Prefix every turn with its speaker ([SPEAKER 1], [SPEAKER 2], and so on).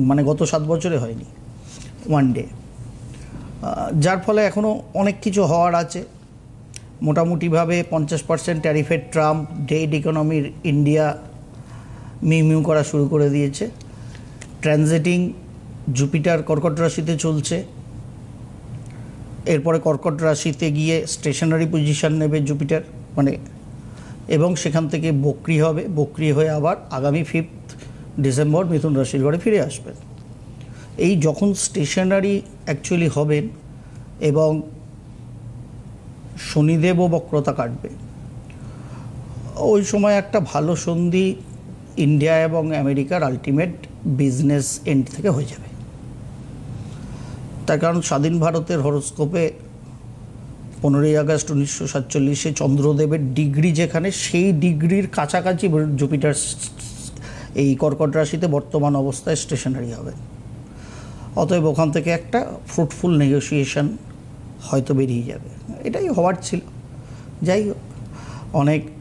[SPEAKER 1] মানে গত 7 বছরে হয়নি ওয়ান ডে, যার ফলে এখনও অনেক কিছু হওয়ার আছে। মোটামুটিভাবে 50% ট্যারিফের ট্রাম্প ডেড ইকোনমির ইন্ডিয়া মিউ করা শুরু করে দিয়েছে। ট্রানজিটিং জুপিটার কর্কট রাশিতে চলছে, এরপরে কর্কট রাশিতে গিয়ে স্টেশনারি পজিশন নেবে জুপিটার, মানে এবং সেখান থেকে বক্রি হবে, বক্রি হয়ে আবার আগামী 5 ডিসেম্বর মিথুন রাশির ঘরে ফিরে আসবেন। এই যখন স্টেশনারি অ্যাকচুয়ালি হবেন এবং শনিদেবও বক্রতা কাটবে, ওই সময় একটা ভালো সন্ধি ইন্ডিয়া এবং আমেরিকার আলটিমেট বিজনেস এন্ড থেকে হয়ে যাবে। তার কারণ স্বাধীন ভারতের হরোস্কোপে 15ই আগস্ট 1947 চন্দ্রদেবের ডিগ্রি যেখানে, সেই ডিগ্রির কাছাকাছি জুপিটার এই কর্কট রাশিতে বর্তমান অবস্থায় স্টেশনারি হবে। অতএব ওখান থেকে একটা ফ্রুটফুল নেগোসিয়েশন হয়তো বেরিয়ে যাবে, এটাই হওয়ার ছিল। যাই হোক, অনেক